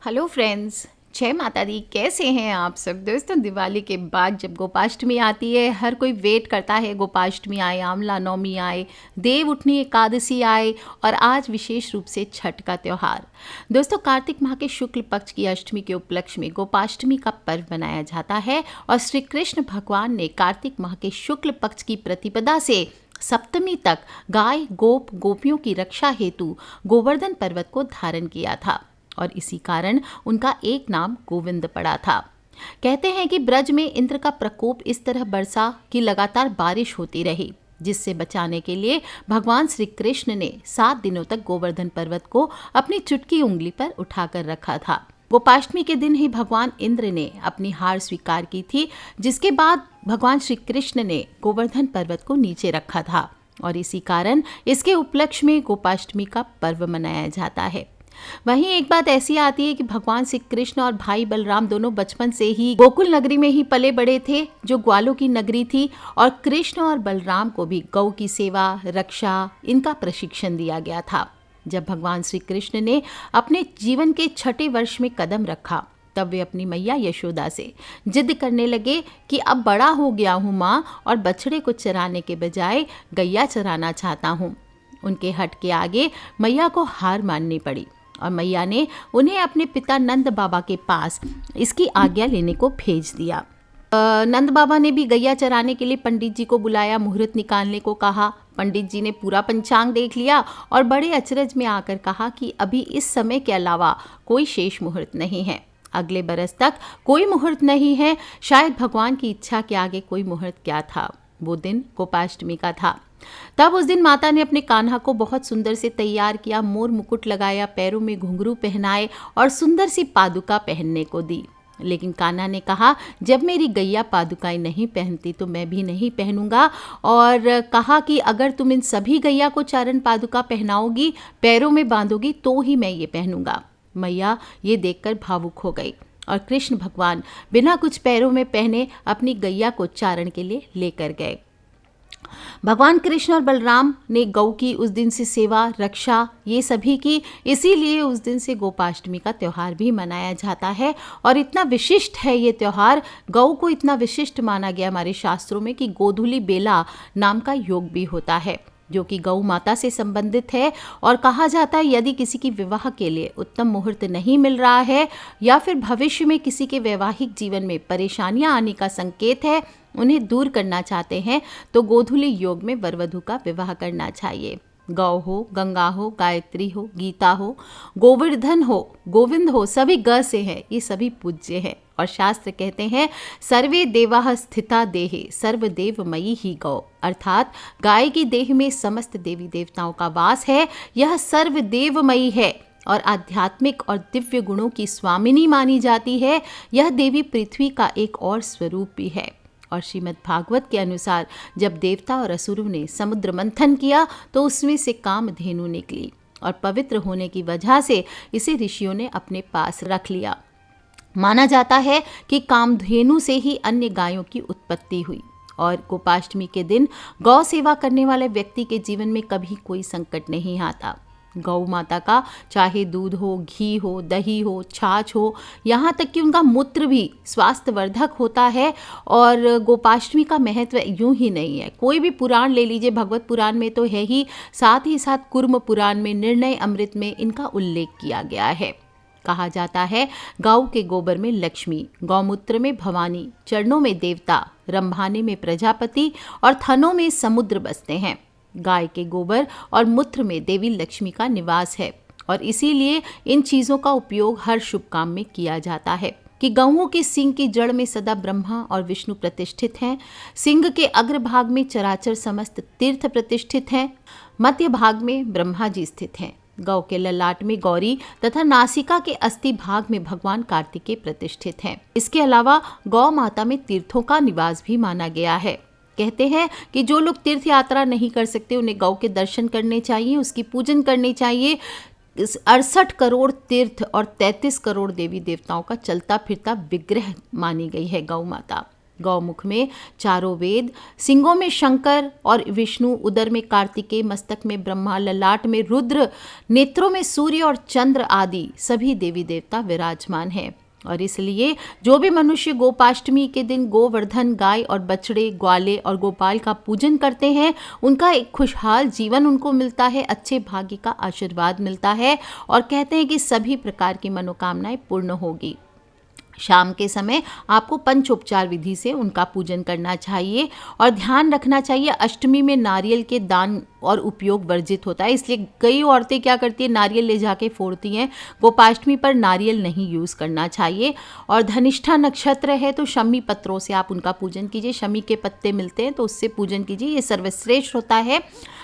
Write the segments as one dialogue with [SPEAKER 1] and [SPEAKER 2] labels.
[SPEAKER 1] Hello friends, जय माता दी। कैसे हैं आप सब दोस्तों? दिवाली के बाद जब गोपाष्टमी आती है, हर कोई वेट करता है गोपाष्टमी आए, आंवला नवमी आए, देव उठनी एकादशी आए और आज विशेष रूप से छठ का त्यौहार। दोस्तों, कार्तिक माह के शुक्ल पक्ष की अष्टमी के उपलक्ष्य में गोपाष्टमी का पर्व मनाया जाता है और श्री कृष्ण भगवान ने कार्तिक माह के शुक्ल पक्ष की प्रतिपदा से सप्तमी तक गाय गोपियों की रक्षा हेतु गोवर्धन पर्वत को धारण किया था और इसी कारण उनका एक नाम गोविंद पड़ा था। कहते हैं कि ब्रज में इंद्र का प्रकोप इस तरह बरसा कि लगातार बारिश होती रही, जिससे बचाने के लिए भगवान श्री कृष्ण ने 7 दिनों तक गोवर्धन पर्वत को अपनी चुटकी उंगली पर उठाकर रखा था। गोपाष्टमी के दिन ही भगवान इंद्र ने अपनी हार स्वीकार की थी, जिसके बाद भगवान श्री कृष्ण ने गोवर्धन पर्वत को नीचे रखा था और इसी कारण इसके उपलक्ष्य में गोपाष्टमी का पर्व मनाया जाता है। वहीं एक बात ऐसी आती है कि भगवान श्री कृष्ण और भाई बलराम दोनों बचपन से ही गोकुल नगरी में ही पले बड़े थे, जो ग्वालों की नगरी थी, और कृष्ण और बलराम को भी गौ की सेवा, रक्षा, इनका प्रशिक्षण दिया गया था। जब भगवान श्री कृष्ण ने अपने जीवन के 6ठे वर्ष में कदम रखा, तब वे अपनी मैया यशोदा से जिद करने लगे कि अब बड़ा हो गया हूँ माँ, और बछड़े को चराने के बजाय गैया चराना चाहता हूँ। उनके हट के आगे मैया को हार माननी पड़ी और मैया ने उन्हें अपने पिता नंद बाबा के पास इसकी आज्ञा लेने को भेज दिया। नंद बाबा ने भी गैया चराने के लिए पंडित जी को बुलाया, मुहूर्त निकालने को कहा। पंडित जी ने पूरा पंचांग देख लिया और बड़े अचरज में आकर कहा कि अभी इस समय के अलावा कोई शेष मुहूर्त नहीं है, अगले बरस तक कोई मुहूर्त नहीं है। शायद भगवान की इच्छा के आगे कोई मुहूर्त क्या था। वो दिन गोपाष्टमी का था। तब उस दिन माता ने अपने कान्हा को बहुत सुंदर से तैयार किया, मोर मुकुट लगाया, पैरों में घुंघरू पहनाए और सुंदर सी पादुका पहनने को दी। लेकिन कान्हा ने कहा, जब मेरी गैया पादुकाएं नहीं पहनती तो मैं भी नहीं पहनूंगा, और कहा कि अगर तुम इन सभी गैया को चरण पादुका पहनाओगी, पैरों में बांधोगी, तो ही मैं ये पहनूंगा। मैया ये देखकर भावुक हो गई और कृष्ण भगवान बिना कुछ पैरों में पहने अपनी गैया को चारण के लिए लेकर गए। भगवान कृष्ण और बलराम ने गौ की उस दिन से सेवा, रक्षा, ये सभी की, इसीलिए उस दिन से गोपाष्टमी का त्यौहार भी मनाया जाता है। और इतना विशिष्ट है ये त्यौहार, गौ को इतना विशिष्ट माना गया हमारे शास्त्रों में कि गोधूलि बेला नाम का योग भी होता है, जो कि गौ माता से संबंधित है। और कहा जाता है यदि किसी की विवाह के लिए उत्तम मुहूर्त नहीं मिल रहा है या फिर भविष्य में किसी के वैवाहिक जीवन में परेशानियां आने का संकेत है, उन्हें दूर करना चाहते हैं, तो गोधूलि योग में वर वधू का विवाह करना चाहिए। गौ हो, गंगा हो, गायत्री हो, गीता हो, गोवर्धन हो, गोविंद हो, सभी ग से हैं, ये सभी पूज्य हैं। और शास्त्र कहते हैं सर्वे देवाः स्थिता देहे सर्वदेवमयी ही गौ, अर्थात गाय की देह में समस्त देवी देवताओं का वास है। यह सर्वदेवमयी है और आध्यात्मिक और दिव्य गुणों की स्वामिनी मानी जाती है। यह देवी पृथ्वी का एक और स्वरूप भी है। और श्रीमद् भागवत के अनुसार जब देवता और असुरों ने समुद्र मंथन किया तो उसमें से कामधेनु निकली और पवित्र होने की वजह से इसे ऋषियों ने अपने पास रख लिया। माना जाता है कि कामधेनु से ही अन्य गायों की उत्पत्ति हुई और गोपाष्टमी के दिन गौ सेवा करने वाले व्यक्ति के जीवन में कभी कोई संकट नहीं आता। गौ माता का चाहे दूध हो, घी हो, दही हो, छाछ हो, यहाँ तक कि उनका मूत्र भी स्वास्थ्यवर्धक होता है। और गोपाष्टमी का महत्व यूं ही नहीं है, कोई भी पुराण ले लीजिए, भगवत पुराण में तो है ही, साथ ही साथ कुर्म पुराण में, निर्णय अमृत में इनका उल्लेख किया गया है। कहा जाता है गौ के गोबर में लक्ष्मी, गौमूत्र में भवानी, चरणों में देवता, रंभाने में प्रजापति और थनों में समुद्र बसते हैं। गाय के गोबर और मूत्र में देवी लक्ष्मी का निवास है और इसीलिए इन चीज़ों का उपयोग हर शुभ काम में किया जाता है। कि गौओं के सींग की जड़ में सदा ब्रह्मा और विष्णु प्रतिष्ठित हैं, सींग के अग्रभाग में चराचर समस्त तीर्थ प्रतिष्ठित हैं, मध्य भाग में ब्रह्मा जी स्थित हैं, गौ के ललाट में गौरी तथा नासिका के अस्थि भाग में भगवान कार्तिकेय प्रतिष्ठित हैं। इसके अलावा गौ माता में तीर्थों का निवास भी माना गया है। कहते हैं कि जो लोग तीर्थ यात्रा नहीं कर सकते उन्हें गौ के दर्शन करने चाहिए, उसकी पूजन करनी चाहिए। 68 करोड़ तीर्थ और 33 करोड़ देवी देवताओं का चलता फिरता विग्रह मानी गई है गौ माता। गौमुख में चारों वेद, सिंगों में शंकर और विष्णु, उदर में कार्तिकेय, मस्तक में ब्रह्मा, ललाट में रुद्र, नेत्रों में सूर्य और चंद्र आदि सभी देवी देवता विराजमान हैं। और इसलिए जो भी मनुष्य गोपाष्टमी के दिन गोवर्धन, गाय और बछड़े, ग्वाले और गोपाल का पूजन करते हैं, उनका एक खुशहाल जीवन उनको मिलता है, अच्छे भाग्य का आशीर्वाद मिलता है और कहते हैं कि सभी प्रकार की मनोकामनाएं पूर्ण होगी। शाम के समय आपको पंचोपचार विधि से उनका पूजन करना चाहिए और ध्यान रखना चाहिए अष्टमी में नारियल के दान और उपयोग वर्जित होता है, इसलिए कई औरतें क्या करती है, नारियल ले जाके फोड़ती हैं। गोपाष्टमी पर नारियल नहीं यूज़ करना चाहिए। और धनिष्ठा नक्षत्र है तो शमी पत्रों से आप उनका पूजन कीजिए, शमी के पत्ते मिलते हैं तो उससे पूजन कीजिए, ये सर्वश्रेष्ठ होता है।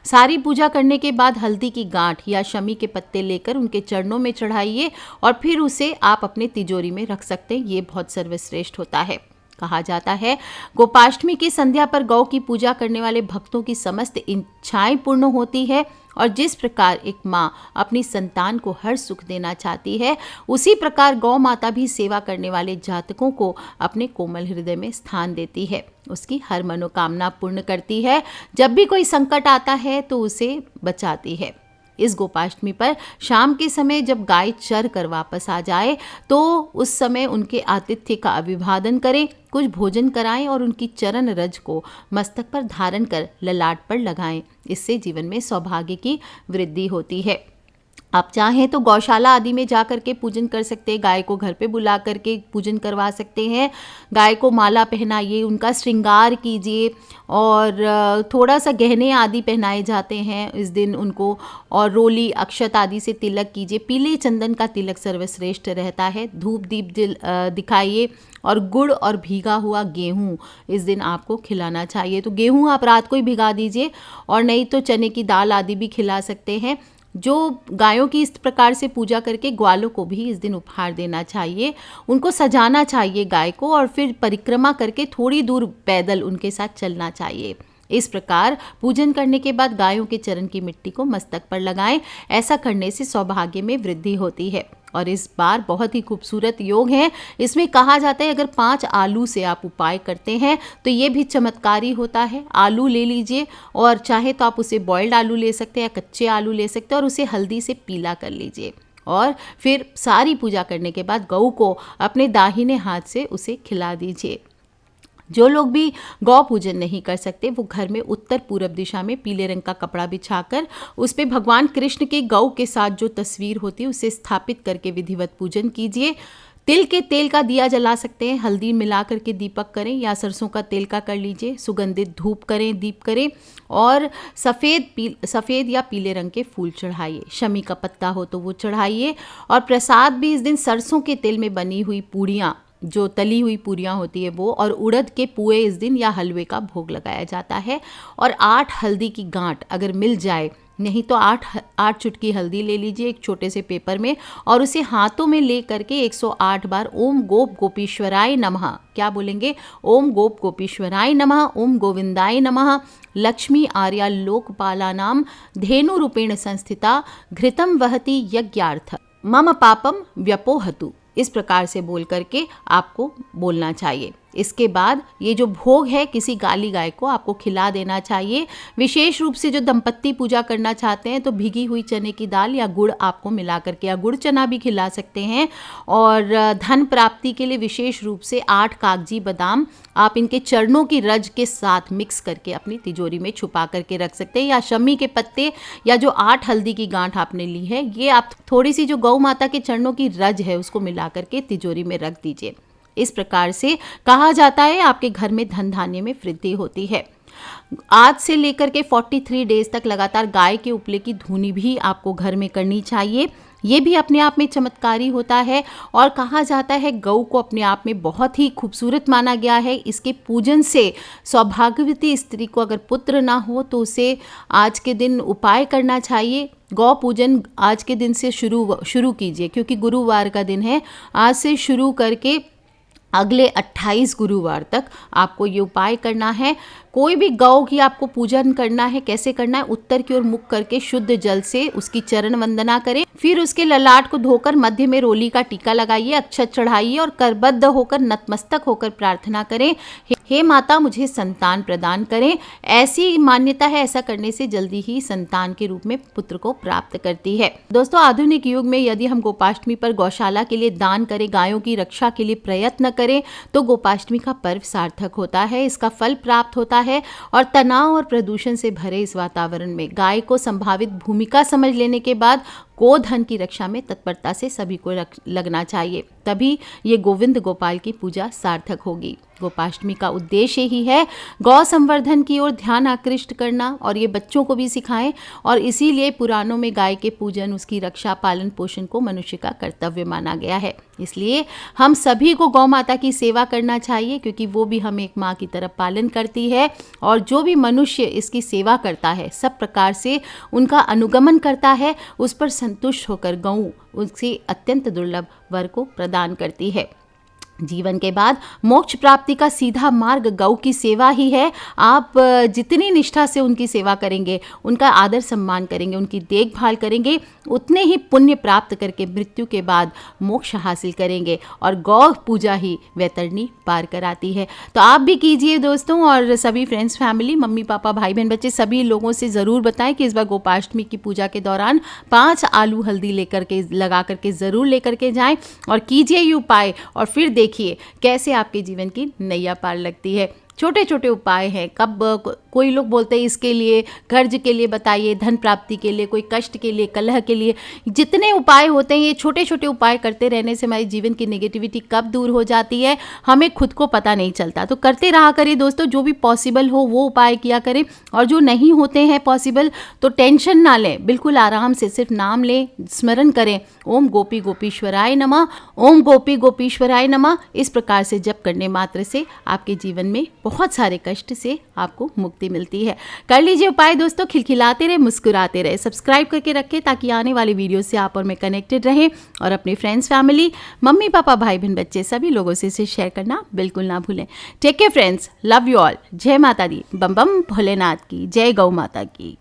[SPEAKER 1] सारी पूजा करने के बाद हल्दी की गांठ या शमी के पत्ते लेकर उनके चरणों में चढ़ाइए और फिर उसे आप अपने तिजोरी में रख सकते हैं, ये बहुत सर्वश्रेष्ठ होता है। कहा जाता है गोपाष्टमी की संध्या पर गौ की पूजा करने वाले भक्तों की समस्त इच्छाएं पूर्ण होती है और जिस प्रकार एक माँ अपनी संतान को हर सुख देना चाहती है, उसी प्रकार गौ माता भी सेवा करने वाले जातकों को अपने कोमल हृदय में स्थान देती है, उसकी हर मनोकामना पूर्ण करती है। जब भी कोई संकट आता है तो उसे बचाती है। इस गोपाष्टमी पर शाम के समय जब गाय चर कर वापस आ जाए तो उस समय उनके आतिथ्य का अभिवादन करें, कुछ भोजन कराएं और उनकी चरण रज को मस्तक पर धारण कर ललाट पर लगाएं। इससे जीवन में सौभाग्य की वृद्धि होती है। आप चाहें तो गौशाला आदि में जा करके पूजन कर सकते हैं, गाय को घर पे बुला करके पूजन करवा सकते हैं, गाय को माला पहनाइए, उनका श्रृंगार कीजिए और थोड़ा सा गहने आदि पहनाए जाते हैं इस दिन उनको, और रोली अक्षत आदि से तिलक कीजिए। पीले चंदन का तिलक सर्वश्रेष्ठ रहता है। धूप दीप दिखाइए और गुड़ और भीगा हुआ गेहूँ इस दिन आपको खिलाना चाहिए। तो गेहूँ आप रात को ही भिगा दीजिए और नहीं तो चने की दाल आदि भी खिला सकते हैं। जो गायों की इस प्रकार से पूजा करके ग्वालों को भी इस दिन उपहार देना चाहिए, उनको सजाना चाहिए गाय को और फिर परिक्रमा करके थोड़ी दूर पैदल उनके साथ चलना चाहिए। इस प्रकार पूजन करने के बाद गायों के चरण की मिट्टी को मस्तक पर लगाएं। ऐसा करने से सौभाग्य में वृद्धि होती है। और इस बार बहुत ही खूबसूरत योग है। इसमें कहा जाता है अगर 5 आलू से आप उपाय करते हैं तो ये भी चमत्कारी होता है। आलू ले लीजिए और चाहे तो आप उसे बॉइल्ड आलू ले सकते हैं या कच्चे आलू ले सकते हैं और उसे हल्दी से पीला कर लीजिए और फिर सारी पूजा करने के बाद गऊ को अपने दाहिने हाथ से उसे खिला दीजिए। जो लोग भी गौ पूजन नहीं कर सकते वो घर में उत्तर पूर्व दिशा में पीले रंग का कपड़ा बिछाकर उस पे भगवान कृष्ण के गौ के साथ जो तस्वीर होती है उसे स्थापित करके विधिवत पूजन कीजिए। तिल के तेल का दिया जला सकते हैं, हल्दी मिला करके दीपक करें या सरसों का तेल का कर लीजिए। सुगंधित धूप करें, दीप करें और सफ़ेद या पीले रंग के फूल चढ़ाइए। शमी का पत्ता हो तो वो चढ़ाइए और प्रसाद भी इस दिन सरसों के तेल में बनी हुई पूड़ियाँ, जो तली हुई पूरियाँ होती है वो, और उड़द के पुए इस दिन या हलवे का भोग लगाया जाता है। और 8 हल्दी की गांठ अगर मिल जाए, नहीं तो 8 चुटकी हल्दी ले लीजिए एक छोटे से पेपर में और उसे हाथों में ले करके 108 बार ओम गोप गोपीश्वराय नमः, क्या बोलेंगे, ओम गोप गोपीश्वराय नमः, ओम गोविंदाय नमः, लक्ष्मी आर्या लोकपालानाम धेनु रूपेण संस्थिता घृतम वहति यज्ञार्थ मम पापम व्यपोहतु, इस प्रकार से बोल करके आपको बोलना चाहिए। इसके बाद ये जो भोग है किसी गाली गाय को आपको खिला देना चाहिए। विशेष रूप से जो दंपत्ति पूजा करना चाहते हैं तो भीगी हुई चने की दाल या गुड़ आपको मिला करके, या गुड़ चना भी खिला सकते हैं। और धन प्राप्ति के लिए विशेष रूप से 8 कागजी बादाम आप इनके चरणों की रज के साथ मिक्स करके अपनी तिजोरी में छुपा करके रख सकते हैं। या शमी के पत्ते या जो 8 हल्दी की गांठ आपने ली है, ये आप थोड़ी सी जो गौ माता के चरणों की रज है उसको मिला करके तिजोरी में रख दीजिए। इस प्रकार से कहा जाता है आपके घर में धन धान्य में वृद्धि होती है। आज से लेकर के 43 डेज तक लगातार गाय के उपले की धूनी भी आपको घर में करनी चाहिए। ये भी अपने आप में चमत्कारी होता है और कहा जाता है गऊ को अपने आप में बहुत ही खूबसूरत माना गया है। इसके पूजन से सौभाग्यवती स्त्री को अगर पुत्र ना हो तो उसे आज के दिन उपाय करना चाहिए। गौ पूजन आज के दिन से शुरू कीजिए, क्योंकि गुरुवार का दिन है। आज से शुरू करके अगले 28 गुरुवार तक आपको ये उपाय करना है। कोई भी गौ की आपको पूजन करना है, कैसे करना है, उत्तर की ओर मुख करके शुद्ध जल से उसकी चरण वंदना करें। फिर उसके ललाट को धोकर मध्य में रोली का टीका लगाइए, अक्षत चढ़ाइए और करबद्ध होकर नतमस्तक होकर प्रार्थना करें, हे माता मुझे संतान प्रदान करें। ऐसी मान्यता है, ऐसा करने से जल्दी ही संतान के रूप में पुत्र को प्राप्त करती है। दोस्तों, आधुनिक युग में यदि हम गोपाष्टमी पर गौशाला के लिए दान करें, गायों की रक्षा के लिए प्रयत्न करें, तो गोपाष्टमी का पर्व सार्थक होता है, इसका फल प्राप्त होता है। और तनाव और प्रदूषण से भरे इस वातावरण में गाय को संभावित भूमिका समझ लेने के बाद गोधन की रक्षा में तत्परता से सभी को लगना चाहिए, तभी ये गोविंद गोपाल की पूजा सार्थक होगी। गोपाष्टमी का उद्देश्य ही है गौ संवर्धन की ओर ध्यान आकृष्ट करना, और ये बच्चों को भी सिखाएं। और इसीलिए पुराणों में गाय के पूजन, उसकी रक्षा, पालन पोषण को मनुष्य का कर्तव्य माना गया है। इसलिए हम सभी को गौ माता की सेवा करना चाहिए, क्योंकि वो भी हमें एक माँ की तरह पालन करती है। और जो भी मनुष्य इसकी सेवा करता है, सब प्रकार से उनका अनुगमन करता है, उस पर संतुष्ट होकर गौ उससे अत्यंत दुर्लभ वर को प्रदान करती है। जीवन के बाद मोक्ष प्राप्ति का सीधा मार्ग गौ की सेवा ही है। आप जितनी निष्ठा से उनकी सेवा करेंगे, उनका आदर सम्मान करेंगे, उनकी देखभाल करेंगे, उतने ही पुण्य प्राप्त करके मृत्यु के बाद मोक्ष हासिल करेंगे। और गौ पूजा ही वैतरणी पार कराती है। तो आप भी कीजिए दोस्तों, और सभी फ्रेंड्स, फैमिली, मम्मी पापा, भाई बहन, बच्चे, सभी लोगों से ज़रूर बताएं कि इस बार गोपाष्टमी की पूजा के दौरान 5 आलू हल्दी लेकर के लगा करके ज़रूर लेकर के जाएं और कीजिए ये उपाय, और फिर देखिए कैसे आपके जीवन की नैया पार लगती है। छोटे छोटे उपाय हैं। कब कोई लोग बोलते हैं इसके लिए, कर्ज के लिए बताइए, धन प्राप्ति के लिए, कोई कष्ट के लिए, कलह के लिए, जितने उपाय होते हैं ये छोटे छोटे उपाय करते रहने से हमारे जीवन की नेगेटिविटी कब दूर हो जाती है हमें खुद को पता नहीं चलता। तो करते रहा करिए दोस्तों, जो भी पॉसिबल हो वो उपाय किया करें, और जो नहीं होते हैं पॉसिबल तो टेंशन ना लें, बिल्कुल आराम से सिर्फ नाम लें, स्मरण करें, ओम गोपी गोपीश्वराय नमः, ओम गोपी गोपीश्वराय नमः। इस प्रकार से जप करने मात्र से आपके जीवन में बहुत सारे कष्ट से आपको मुक्ति मिलती है। कर लीजिए उपाय दोस्तों, खिलखिलाते रहे, मुस्कुराते रहे, सब्सक्राइब करके रखें ताकि आने वाली वीडियो से आप और मैं कनेक्टेड रहें, और अपने फ्रेंड्स, फैमिली, मम्मी पापा, भाई बहन, बच्चे, सभी लोगों से इसे शेयर करना बिल्कुल ना भूलें। Take care friends, love you all, जय माता दी, बम बम भोलेनाथ की, जय गौ माता की।